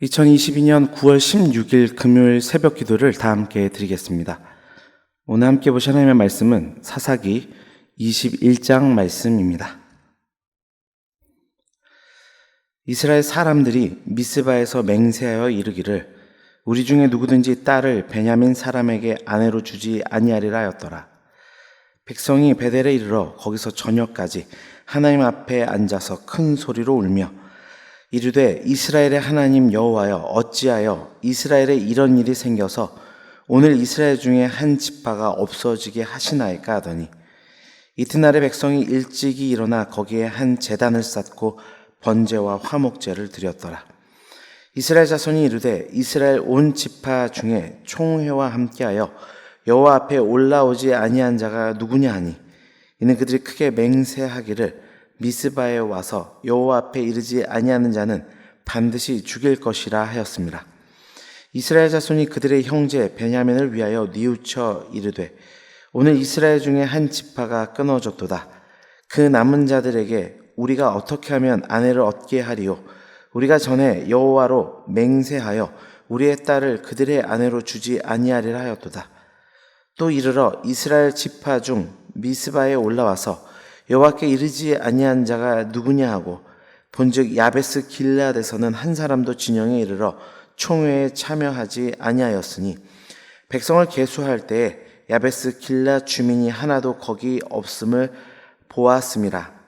2022년 9월 16일 금요일 새벽 기도를 다 함께 드리겠습니다. 오늘 함께 보실 하나님의 말씀은 사사기 21장 말씀입니다. 이스라엘 사람들이 미스바에서 맹세하여 이르기를 우리 중에 누구든지 딸을 베냐민 사람에게 아내로 주지 아니하리라 하였더라. 백성이 베델에 이르러 거기서 저녁까지 하나님 앞에 앉아서 큰 소리로 울며 이르되 이스라엘의 하나님 여호와여 어찌하여 이스라엘에 이런 일이 생겨서 오늘 이스라엘 중에 한 지파가 없어지게 하시나이까 하더니 이튿날에 백성이 일찍이 일어나 거기에 한 제단을 쌓고 번제와 화목제를 드렸더라. 이스라엘 자손이 이르되 이스라엘 온 지파 중에 총회와 함께하여 여호와 앞에 올라오지 아니한 자가 누구냐 하니 이는 그들이 크게 맹세하기를 미스바에 와서 여호와 앞에 이르지 아니하는 자는 반드시 죽일 것이라 하였습니다. 이스라엘 자손이 그들의 형제 베냐민을 위하여 뉘우쳐 이르되 오늘 이스라엘 중에 한 지파가 끊어졌도다. 그 남은 자들에게 우리가 어떻게 하면 아내를 얻게 하리요? 우리가 전에 여호와로 맹세하여 우리의 딸을 그들의 아내로 주지 아니하리라 하였도다. 또 이르러 이스라엘 지파 중 미스바에 올라와서 여호와께 이르지 아니한 자가 누구냐 하고 본즉 야베스 길르앗에서는 한 사람도 진영에 이르러 총회에 참여하지 아니하였으니 백성을 계수할 때에 야베스 길르앗 주민이 하나도 거기 없음을 보았음이라.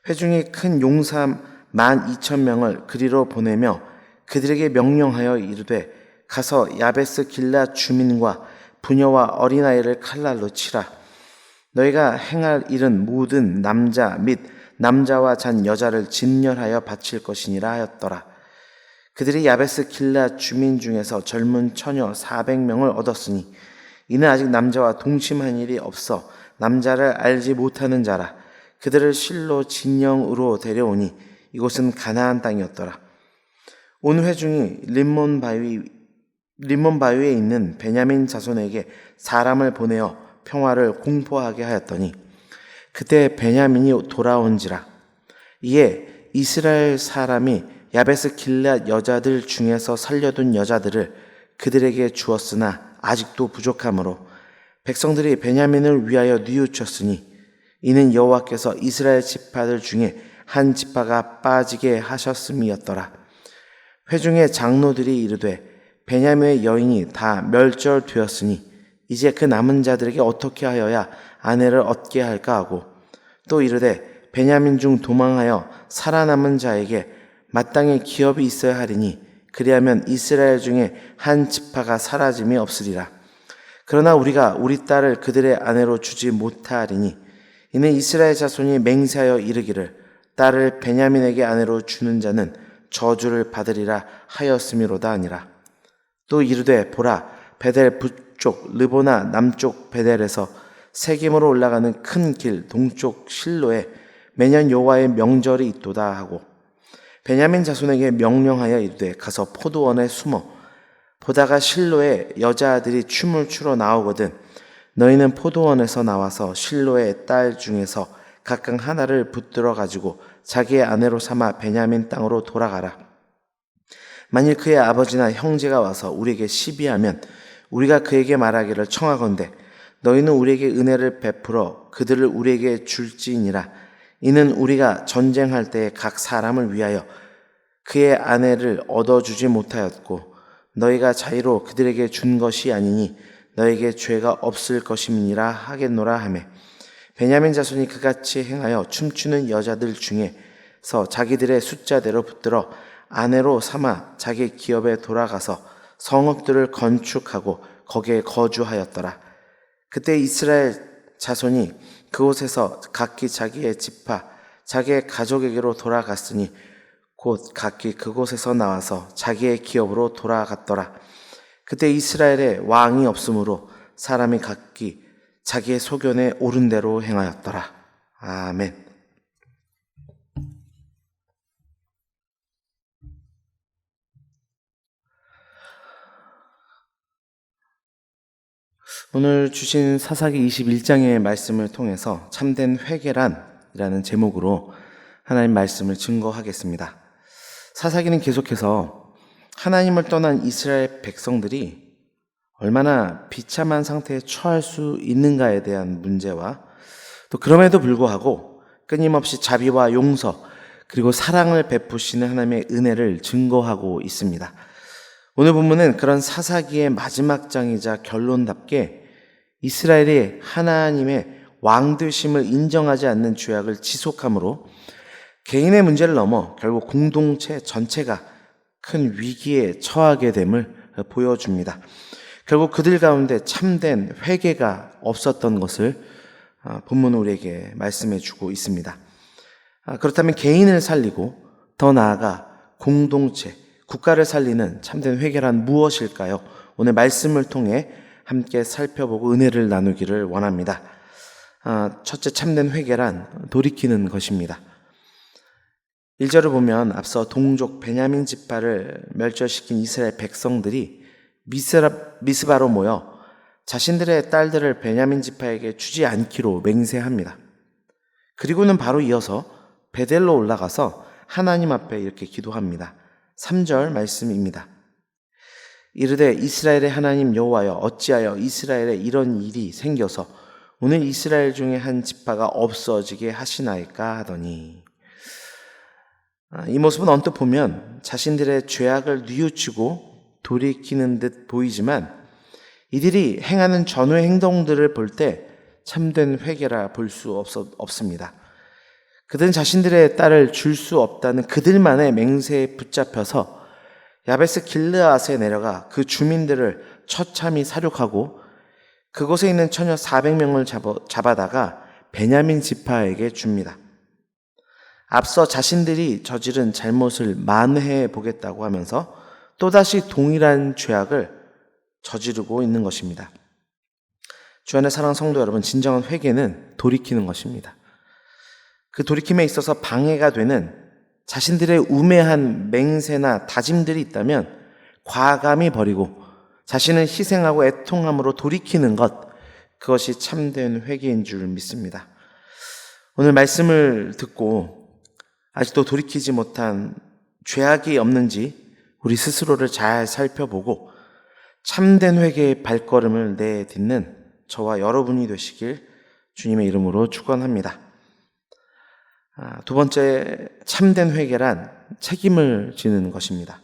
회중이 큰 용사 12,000명을 그리로 보내며 그들에게 명령하여 이르되 가서 야베스 길르앗 주민과 부녀와 어린아이를 칼날로 치라. 너희가 행할 일은 모든 남자 및 남자와 잔 여자를 진멸하여 바칠 것이니라 하였더라. 그들이 야베스 길르앗 주민 중에서 젊은 처녀 400명을 얻었으니 이는 아직 남자와 동침한 일이 없어 남자를 알지 못하는 자라. 그들을 실로 진영으로 데려오니 이곳은 가나안 땅이었더라. 온 회중이 림몬 바위에 있는 베냐민 자손에게 사람을 보내어 평화를 공포하게 하였더니 그때 베냐민이 돌아온지라. 이에 이스라엘 사람이 야베스 길르앗 여자들 중에서 살려둔 여자들을 그들에게 주었으나 아직도 부족하므로 백성들이 베냐민을 위하여 뉘우쳤으니 이는 여호와께서 이스라엘 지파들 중에 한 지파가 빠지게 하셨음이었더라. 회중의 장로들이 이르되 베냐민의 여인이 다 멸절되었으니 이제 그 남은 자들에게 어떻게 하여야 아내를 얻게 할까 하고 또 이르되 베냐민 중 도망하여 살아남은 자에게 마땅히 기업이 있어야 하리니 그리하면 이스라엘 중에 한 지파가 사라짐이 없으리라. 그러나 우리가 우리 딸을 그들의 아내로 주지 못하리니 이는 이스라엘 자손이 맹세하여 이르기를 딸을 베냐민에게 아내로 주는 자는 저주를 받으리라 하였음이로다 하니라. 또 이르되 보라 베델 북쪽 르보나 남쪽 베델에서 세겜으로 올라가는 큰 길 동쪽 실로에 매년 여호와의 명절이 있도다 하고 베냐민 자손에게 명령하여 이르되 가서 포도원에 숨어 보다가 실로에 여자아들이 춤을 추러 나오거든 너희는 포도원에서 나와서 실로의 딸 중에서 각각 하나를 붙들어 가지고 자기의 아내로 삼아 베냐민 땅으로 돌아가라. 만일 그의 아버지나 형제가 와서 우리에게 시비하면 우리가 그에게 말하기를 청하건대 너희는 우리에게 은혜를 베풀어 그들을 우리에게 줄지니라. 이는 우리가 전쟁할 때에 각 사람을 위하여 그의 아내를 얻어주지 못하였고 너희가 자의로 그들에게 준 것이 아니니 너에게 죄가 없을 것임이니라 하겠노라 하매 베냐민 자손이 그같이 행하여 춤추는 여자들 중에서 자기들의 숫자대로 붙들어 아내로 삼아 자기 기업에 돌아가서 성읍들을 건축하고 거기에 거주하였더라. 그때 이스라엘 자손이 그곳에서 각기 자기의 지파, 자기의 가족에게로 돌아갔으니 곧 각기 그곳에서 나와서 자기의 기업으로 돌아갔더라. 그때 이스라엘에 왕이 없으므로 사람이 각기 자기의 소견에 옳은 대로 행하였더라. 아멘. 오늘 주신 사사기 21장의 말씀을 통해서 참된 회개란이라는 제목으로 하나님 말씀을 증거하겠습니다. 사사기는 계속해서 하나님을 떠난 이스라엘 백성들이 얼마나 비참한 상태에 처할 수 있는가에 대한 문제와 또 그럼에도 불구하고 끊임없이 자비와 용서 그리고 사랑을 베푸시는 하나님의 은혜를 증거하고 있습니다. 오늘 본문은 그런 사사기의 마지막 장이자 결론답게 이스라엘이 하나님의 왕되심을 인정하지 않는 죄악을 지속함으로 개인의 문제를 넘어 결국 공동체 전체가 큰 위기에 처하게 됨을 보여줍니다. 결국 그들 가운데 참된 회개가 없었던 것을 본문은 우리에게 말씀해 주고 있습니다. 그렇다면 개인을 살리고 더 나아가 공동체, 국가를 살리는 참된 회개란 무엇일까요? 오늘 말씀을 통해 함께 살펴보고 은혜를 나누기를 원합니다. 첫째 참된 회개란 돌이키는 것입니다. 1절을 보면 앞서 동족 베냐민 지파를 멸절시킨 이스라엘 백성들이 미스바로 모여 자신들의 딸들을 베냐민 지파에게 주지 않기로 맹세합니다. 그리고는 바로 이어서 베델로 올라가서 하나님 앞에 이렇게 기도합니다. 3절 말씀입니다. 이르되 이스라엘의 하나님 여호와여 어찌하여 이스라엘에 이런 일이 생겨서 오늘 이스라엘 중에 한 지파가 없어지게 하시나이까 하더니 이 모습은 언뜻 보면 자신들의 죄악을 뉘우치고 돌이키는 듯 보이지만 이들이 행하는 전후의 행동들을 볼 때 참된 회개라 볼 수 없습니다. 그들은 자신들의 딸을 줄 수 없다는 그들만의 맹세에 붙잡혀서 야베스 길르앗에 내려가 그 주민들을 처참히 살육하고 그곳에 있는 처녀 400명을 잡아다가 베냐민 지파에게 줍니다. 앞서 자신들이 저지른 잘못을 만회해 보겠다고 하면서 또다시 동일한 죄악을 저지르고 있는 것입니다. 주 안의 사랑하는 성도 여러분, 진정한 회개는 돌이키는 것입니다. 그 돌이킴에 있어서 방해가 되는 자신들의 우매한 맹세나 다짐들이 있다면 과감히 버리고 자신을 희생하고 애통함으로 돌이키는 것, 그것이 참된 회개인 줄 믿습니다. 오늘 말씀을 듣고 아직도 돌이키지 못한 죄악이 없는지 우리 스스로를 잘 살펴보고 참된 회개의 발걸음을 내딛는 저와 여러분이 되시길 주님의 이름으로 축원합니다. 두 번째 참된 회개란 책임을 지는 것입니다.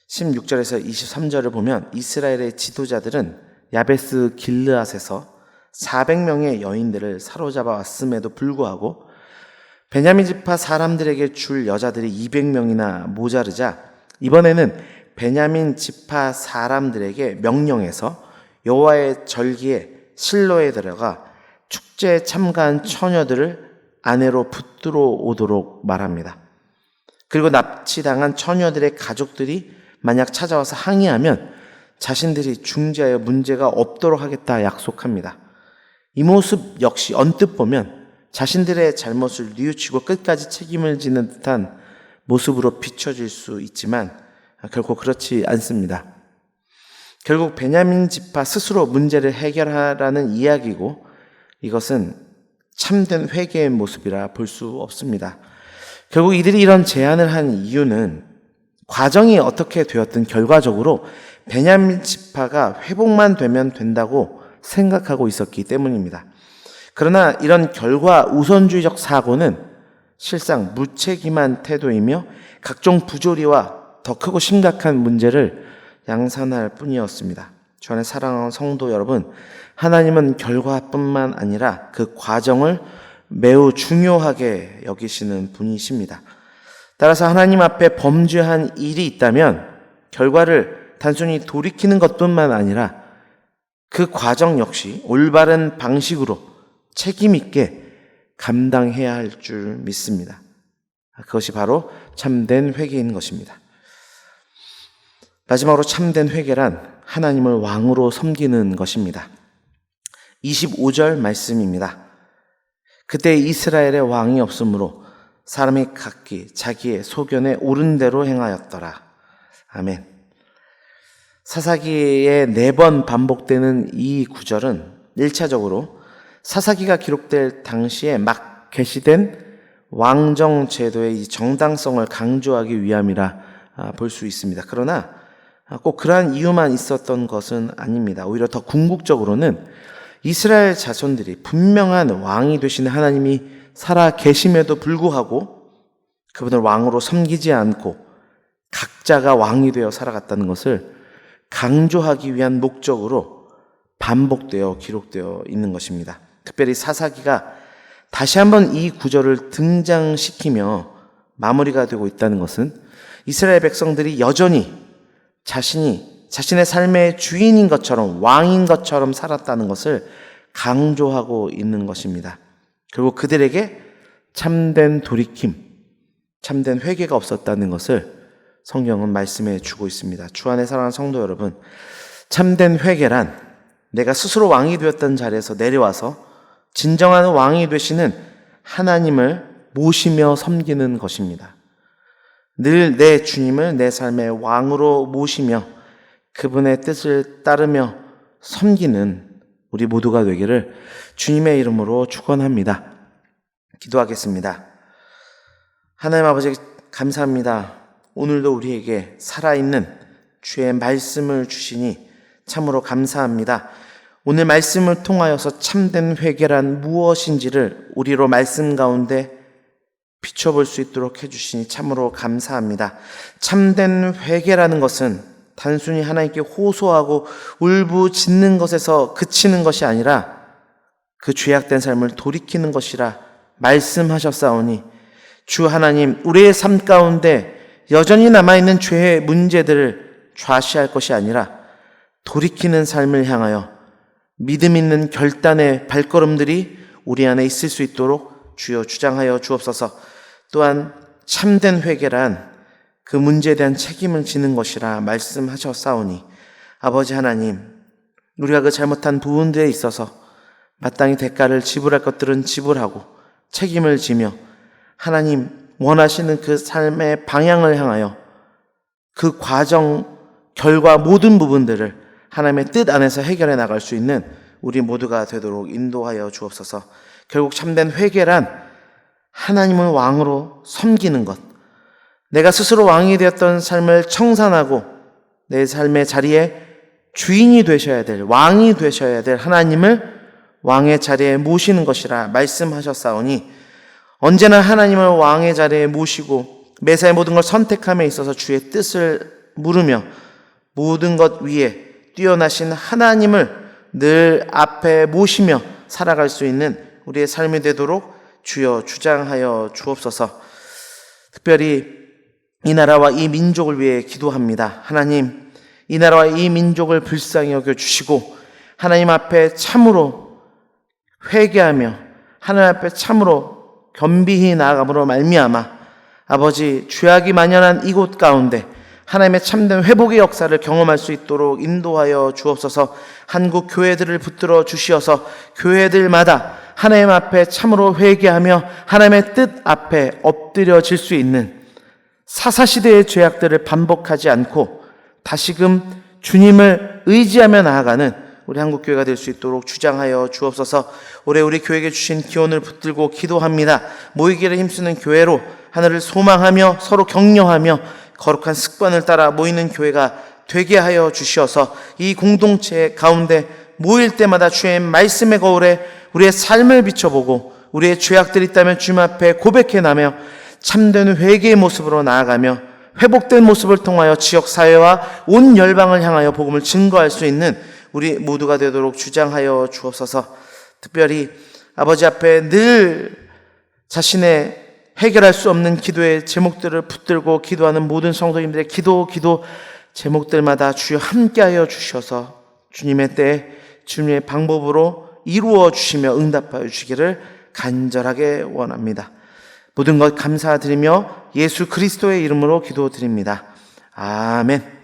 16절에서 23절을 보면 이스라엘의 지도자들은 야베스 길르앗에서 400명의 여인들을 사로잡아 왔음에도 불구하고 베냐민 지파 사람들에게 줄 여자들이 200명이나 모자르자 이번에는 베냐민 지파 사람들에게 명령해서 여호와의 절기에 실로에 들어가 축제에 참가한 처녀들을 아내로 붙들어 오도록 말합니다. 그리고 납치당한 처녀들의 가족들이 만약 찾아와서 항의하면 자신들이 중재하여 문제가 없도록 하겠다 약속합니다. 이 모습 역시 언뜻 보면 자신들의 잘못을 뉘우치고 끝까지 책임을 지는 듯한 모습으로 비춰질 수 있지만 결코 그렇지 않습니다. 결국 베냐민 지파 스스로 문제를 해결하라는 이야기고 이것은 참된 회개의 모습이라 볼 수 없습니다. 결국 이들이 이런 제안을 한 이유는 과정이 어떻게 되었든 결과적으로 베냐민 지파가 회복만 되면 된다고 생각하고 있었기 때문입니다. 그러나 이런 결과 우선주의적 사고는 실상 무책임한 태도이며 각종 부조리와 더 크고 심각한 문제를 양산할 뿐이었습니다. 주 안에 사랑하는 성도 여러분, 하나님은 결과뿐만 아니라 그 과정을 매우 중요하게 여기시는 분이십니다. 따라서 하나님 앞에 범죄한 일이 있다면 결과를 단순히 돌이키는 것뿐만 아니라 그 과정 역시 올바른 방식으로 책임 있게 감당해야 할 줄 믿습니다. 그것이 바로 참된 회개인 것입니다. 마지막으로 참된 회개란 하나님을 왕으로 섬기는 것입니다. 25절 말씀입니다. 그때 이스라엘의 왕이 없으므로 사람이 각기 자기의 소견에 옳은 대로 행하였더라. 아멘. 사사기에 4번 반복되는 이 구절은 1차적으로 사사기가 기록될 당시에 막 개시된 왕정 제도의 이 정당성을 강조하기 위함이라 볼 수 있습니다. 그러나 꼭 그러한 이유만 있었던 것은 아닙니다. 오히려 더 궁극적으로는 이스라엘 자손들이 분명한 왕이 되시는 하나님이 살아 계심에도 불구하고 그분을 왕으로 섬기지 않고 각자가 왕이 되어 살아갔다는 것을 강조하기 위한 목적으로 반복되어 기록되어 있는 것입니다. 특별히 사사기가 다시 한번 이 구절을 등장시키며 마무리가 되고 있다는 것은 이스라엘 백성들이 여전히 자신의 삶의 주인인 것처럼 왕인 것처럼 살았다는 것을 강조하고 있는 것입니다. 그리고 그들에게 참된 돌이킴, 참된 회개가 없었다는 것을 성경은 말씀해 주고 있습니다. 주 안에 사랑하는 성도 여러분, 참된 회개란 내가 스스로 왕이 되었던 자리에서 내려와서 진정한 왕이 되시는 하나님을 모시며 섬기는 것입니다. 늘 내 주님을 내 삶의 왕으로 모시며 그분의 뜻을 따르며 섬기는 우리 모두가 되기를 주님의 이름으로 축원합니다. 기도하겠습니다. 하나님 아버지 감사합니다. 오늘도 우리에게 살아있는 주의 말씀을 주시니 참으로 감사합니다. 오늘 말씀을 통하여서 참된 회개란 무엇인지를 우리로 말씀 가운데 비춰볼 수 있도록 해주시니 참으로 감사합니다. 참된 회개라는 것은 단순히 하나님께 호소하고 울부짖는 것에서 그치는 것이 아니라 그 죄악된 삶을 돌이키는 것이라 말씀하셨사오니 주 하나님, 우리의 삶 가운데 여전히 남아있는 죄의 문제들을 좌시할 것이 아니라 돌이키는 삶을 향하여 믿음 있는 결단의 발걸음들이 우리 안에 있을 수 있도록 주여 주장하여 주옵소서. 또한 참된 회개란 그 문제에 대한 책임을 지는 것이라 말씀하셨사오니 아버지 하나님, 우리가 그 잘못한 부분들에 있어서 마땅히 대가를 지불할 것들은 지불하고 책임을 지며 하나님 원하시는 그 삶의 방향을 향하여 그 과정, 결과 모든 부분들을 하나님의 뜻 안에서 해결해 나갈 수 있는 우리 모두가 되도록 인도하여 주옵소서. 결국 참된 회개란 하나님을 왕으로 섬기는 것, 내가 스스로 왕이 되었던 삶을 청산하고 내 삶의 자리에 주인이 되셔야 될, 왕이 되셔야 될 하나님을 왕의 자리에 모시는 것이라 말씀하셨사오니 언제나 하나님을 왕의 자리에 모시고 매사의 모든 걸 선택함에 있어서 주의 뜻을 물으며 모든 것 위에 뛰어나신 하나님을 늘 앞에 모시며 살아갈 수 있는 우리의 삶이 되도록 주여 주장하여 주옵소서. 특별히 이 나라와 이 민족을 위해 기도합니다. 하나님, 이 나라와 이 민족을 불쌍히 여겨주시고 하나님 앞에 참으로 회개하며 하나님 앞에 참으로 겸비히 나아감으로 말미암아 아버지 죄악이 만연한 이곳 가운데 하나님의 참된 회복의 역사를 경험할 수 있도록 인도하여 주옵소서. 한국 교회들을 붙들어 주시어서 교회들마다 하나님 앞에 참으로 회개하며 하나님의 뜻 앞에 엎드려질 수 있는 사사시대의 죄악들을 반복하지 않고 다시금 주님을 의지하며 나아가는 우리 한국교회가 될 수 있도록 주장하여 주옵소서. 올해 우리 교회에게 주신 기원을 붙들고 기도합니다. 모이기를 힘쓰는 교회로 하늘을 소망하며 서로 격려하며 거룩한 습관을 따라 모이는 교회가 되게 하여 주시어서 이 공동체 가운데 모일 때마다 주의 말씀의 거울에 우리의 삶을 비춰보고 우리의 죄악들이 있다면 주님 앞에 고백해나며 참된 회개의 모습으로 나아가며 회복된 모습을 통하여 지역사회와 온 열방을 향하여 복음을 증거할 수 있는 우리 모두가 되도록 주장하여 주옵소서. 특별히 아버지 앞에 늘 자신의 해결할 수 없는 기도의 제목들을 붙들고 기도하는 모든 성도님들의 기도 제목들마다 주여 함께하여 주셔서 주님의 때에 주님의 방법으로 이루어 주시며 응답하여 주시기를 간절하게 원합니다. 모든 것 감사드리며 예수 그리스도의 이름으로 기도드립니다. 아멘.